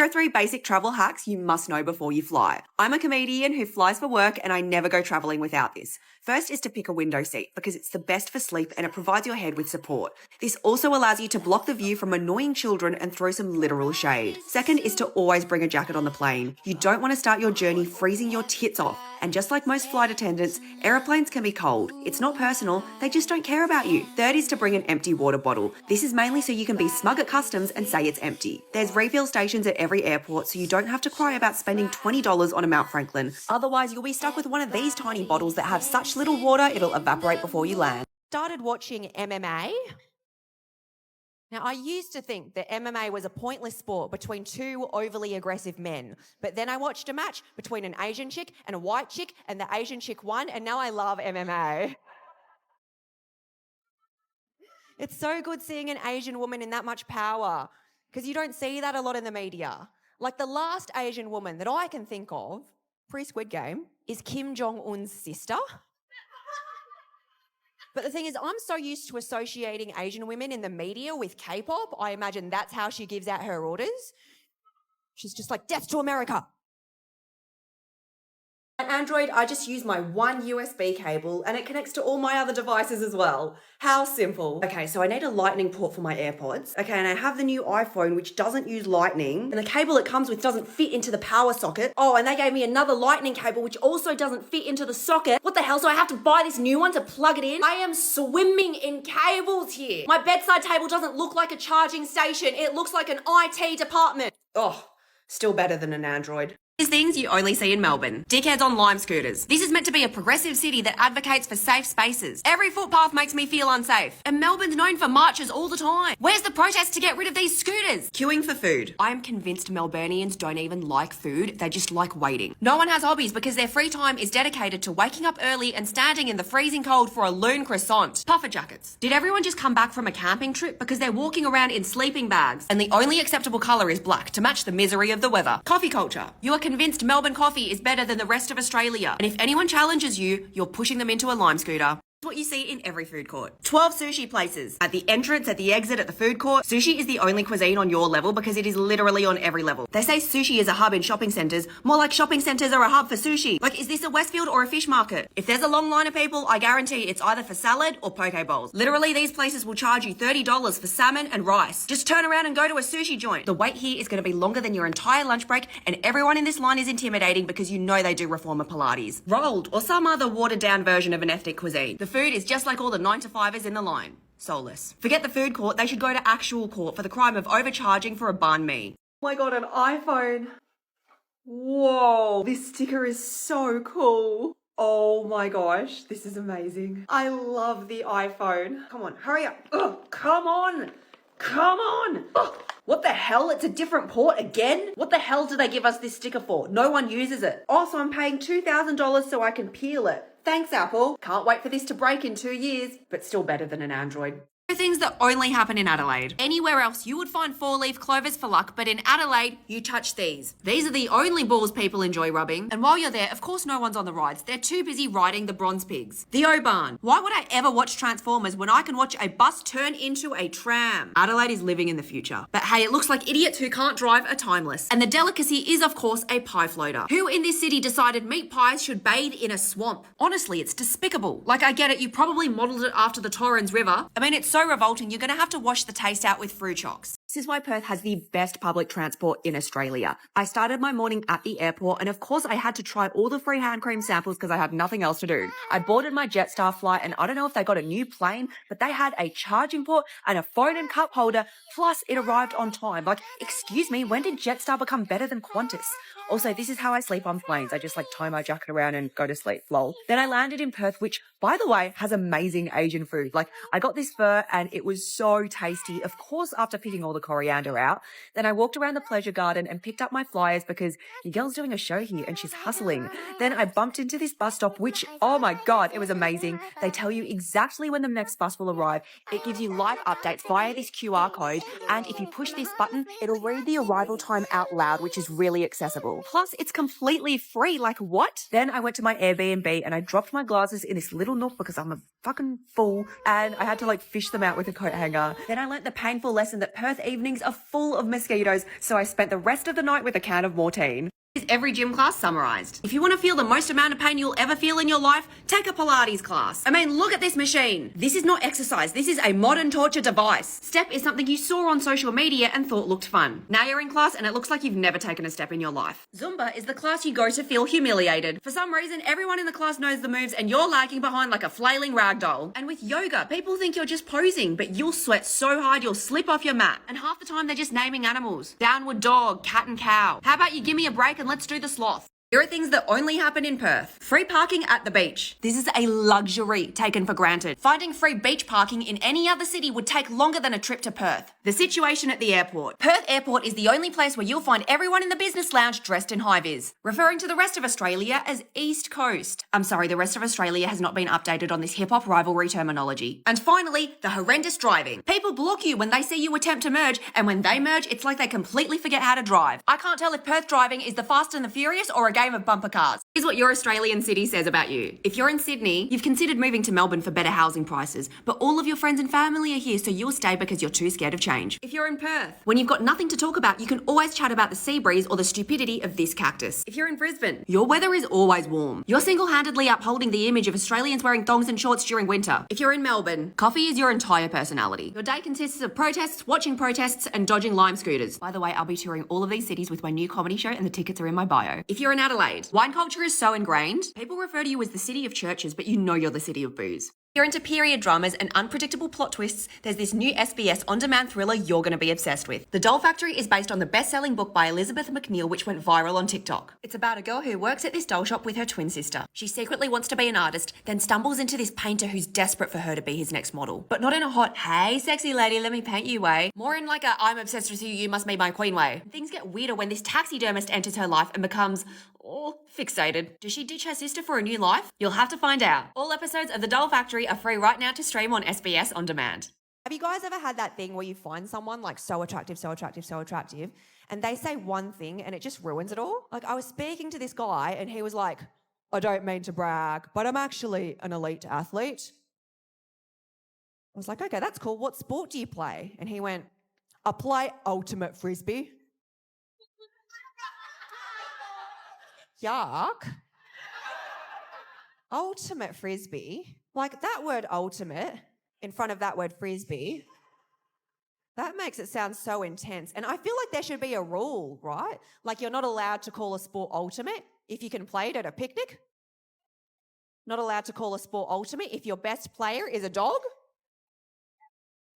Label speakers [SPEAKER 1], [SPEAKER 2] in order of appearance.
[SPEAKER 1] Here are 3 basic travel hacks you must know before you fly. I'm a comedian who flies for work and I never go traveling without this. First is to pick a window seat because it's the best for sleep and it provides your head with support. This also allows you to block the view from annoying children and throw some literal shade. Second is to always bring a jacket on the plane. You don't want to start your journey freezing your tits off. And just like most flight attendants, aeroplanes can be cold. It's not personal, they just don't care about you. Third is to bring an empty water bottle. This is mainly so you can be smug at customs and say it's empty. There's refill stations at every airport so you don't have to cry about spending $20 on a Mount Franklin. Otherwise, you'll be stuck with one of these tiny bottles that have such little water it'll evaporate before you land.
[SPEAKER 2] Started watching MMA. Now, I used to think that MMA was a pointless sport between 2 overly aggressive men. But then I watched a match between an Asian chick and a white chick, and the Asian chick won, and now I love MMA. It's so good seeing an Asian woman in that much power, because you don't see that a lot in the media. Like the last Asian woman that I can think of, pre-Squid Game, is Kim Jong-un's sister. But the thing is, I'm so used to associating Asian women in the media with K-pop, I imagine that's how she gives out her orders. She's just like, death to America.
[SPEAKER 1] On Android, I just use my one USB cable and it connects to all my other devices as well. How simple. Okay, so I need a lightning port for my AirPods. Okay, and I have the new iPhone which doesn't use lightning and the cable it comes with doesn't fit into the power socket. Oh, and they gave me another lightning cable which also doesn't fit into the socket. What the hell? So I have to buy this new one to plug it in? I am swimming in cables here. My bedside table doesn't look like a charging station. It looks like an IT department. Oh, still better than an Android. These things you only see in Melbourne. Dickheads on Lime scooters. This is meant to be a progressive city that advocates for safe spaces. Every footpath makes me feel unsafe. And Melbourne's known for marches all the time. Where's the protest to get rid of these scooters? Queuing for food. I am convinced Melburnians don't even like food, they just like waiting. No one has hobbies because their free time is dedicated to waking up early and standing in the freezing cold for a loon croissant. Puffer jackets. Did everyone just come back from a camping trip because they're walking around in sleeping bags and the only acceptable colour is black to match the misery of the weather? Coffee culture. You are convinced Melbourne coffee is better than the rest of Australia. And if anyone challenges you, you're pushing them into a lime scooter. What you see in every food court. 12 sushi places. At the entrance, at the exit, at the food court. Sushi is the only cuisine on your level because it is literally on every level. They say sushi is a hub in shopping centres, more like shopping centres are a hub for sushi. Like, is this a Westfield or a fish market? If there's a long line of people, I guarantee it's either for salad or poke bowls. Literally, these places will charge you $30 for salmon and rice. Just turn around and go to a sushi joint. The wait here is going to be longer than your entire lunch break, and everyone in this line is intimidating because you know they do reformer Pilates. Rolled, or some other watered-down version of an ethnic cuisine. The food is just like all the 9-to-5ers in the line. Soulless. Forget the food court, they should go to actual court for the crime of overcharging for a banh mi. Oh my god, an iPhone. Whoa, this sticker is so cool. Oh my gosh, this is amazing. I love the iPhone. Come on, hurry up. Oh, come on. Come on. Oh, what the hell? It's a different port again? What the hell do they give us this sticker for? No one uses it. Also, I'm paying $2,000 so I can peel it. Thanks, Apple. Can't wait for this to break in 2 years, but still better than an Android. Things that only happen in Adelaide. Anywhere else you would find 4-leaf clovers for luck, but in Adelaide, you touch these. These are the only balls people enjoy rubbing. And while you're there, of course no one's on the rides. They're too busy riding the bronze pigs. The O-Bahn. Why would I ever watch Transformers when I can watch a bus turn into a tram? Adelaide is living in the future. But hey, it looks like idiots who can't drive are timeless. And the delicacy is, of course, a pie floater. Who in this city decided meat pies should bathe in a swamp? Honestly, it's despicable. Like, I get it, you probably modelled it after the Torrens River. I mean, it's so revolting, you're going to have to wash the taste out with fruit chocks. This is why Perth has the best public transport in Australia. I started my morning at the airport and of course I had to try all the free hand cream samples because I had nothing else to do. I boarded my Jetstar flight and I don't know if they got a new plane, but they had a charging port and a phone and cup holder, plus it arrived on time. Like, excuse me, when did Jetstar become better than Qantas? Also, this is how I sleep on planes. I just like tie my jacket around and go to sleep, lol. Then I landed in Perth, which, by the way, has amazing Asian food. Like, I got this pho and it was so tasty. Of course, after picking all the coriander out. Then I walked around the pleasure garden and picked up my flyers because your girl's doing a show here and she's hustling. Then I bumped into this bus stop, which, oh my God, it was amazing. They tell you exactly when the next bus will arrive. It gives you live updates via this QR code. And if you push this button, it'll read the arrival time out loud, which is really accessible. Plus, it's completely free. Like, what? Then I went to my Airbnb and I dropped my glasses in this little nook because I'm a fucking fool and I had to like fish them out with a coat hanger. Then I learnt the painful lesson that Perth evenings are full of mosquitoes, so I spent the rest of the night with a can of Mortein. Is every gym class summarized? If you want to feel the most amount of pain you'll ever feel in your life, take a Pilates class. I mean, look at this machine. This is not exercise. This is a modern torture device. Step is something you saw on social media and thought looked fun. Now you're in class and it looks like you've never taken a step in your life. Zumba is the class you go to feel humiliated. For some reason, everyone in the class knows the moves and you're lagging behind like a flailing ragdoll. And with yoga, people think you're just posing, but you'll sweat so hard you'll slip off your mat. And half the time they're just naming animals. Downward dog, cat and cow. How about you give me a break and let's do the sloth? Here are things that only happen in Perth. Free parking at the beach. This is a luxury taken for granted. Finding free beach parking in any other city would take longer than a trip to Perth. The situation at the airport. Perth Airport is the only place where you'll find everyone in the business lounge dressed in high-vis, referring to the rest of Australia as East Coast. I'm sorry, the rest of Australia has not been updated on this hip-hop rivalry terminology. And finally, the horrendous driving. People block you when they see you attempt to merge, and when they merge, it's like they completely forget how to drive. I can't tell if Perth driving is the Fast and the Furious or a game of bumper cars. Here's what your Australian city says about you. If you're in Sydney, you've considered moving to Melbourne for better housing prices, but all of your friends and family are here, so you'll stay because you're too scared of change. If you're in Perth, when you've got nothing to talk about, you can always chat about the sea breeze or the stupidity of this cactus. If you're in Brisbane, your weather is always warm. You're single-handedly upholding the image of Australians wearing thongs and shorts during winter. If you're in Melbourne, coffee is your entire personality. Your day consists of protests, watching protests, and dodging lime scooters. By the way, I'll be touring all of these cities with my new comedy show and the tickets are in my bio. If you're in Adelaide, wine culture is so ingrained, people refer to you as the city of churches, but you know you're the city of booze. If you're into period dramas and unpredictable plot twists, there's this new SBS on-demand thriller you're going to be obsessed with. The Doll Factory is based on the best-selling book by Elizabeth McNeil, which went viral on TikTok. It's about a girl who works at this doll shop with her twin sister. She secretly wants to be an artist, then stumbles into this painter who's desperate for her to be his next model. But not in a hot, hey, sexy lady, let me paint you way. More in like a, I'm obsessed with you, you must be my queen way. Things get weirder when this taxidermist enters her life and becomes fixated. Does she ditch her sister for a new life? You'll have to find out. All episodes of The Doll Factory are free right now to stream on SBS On Demand.
[SPEAKER 2] Have you guys ever had that thing where you find someone like so attractive, and they say one thing and it just ruins it all? Like I was speaking to this guy and he was like, I don't mean to brag, but I'm actually an elite athlete. I was like, okay, that's cool. What sport do you play? And he went, I play ultimate frisbee. Yuck. Ultimate frisbee. Like that word ultimate in front of that word frisbee, that makes it sound so intense. And I feel like there should be a rule, right? Like you're not allowed to call a sport ultimate if you can play it at a picnic. Not allowed to call a sport ultimate if your best player is a dog.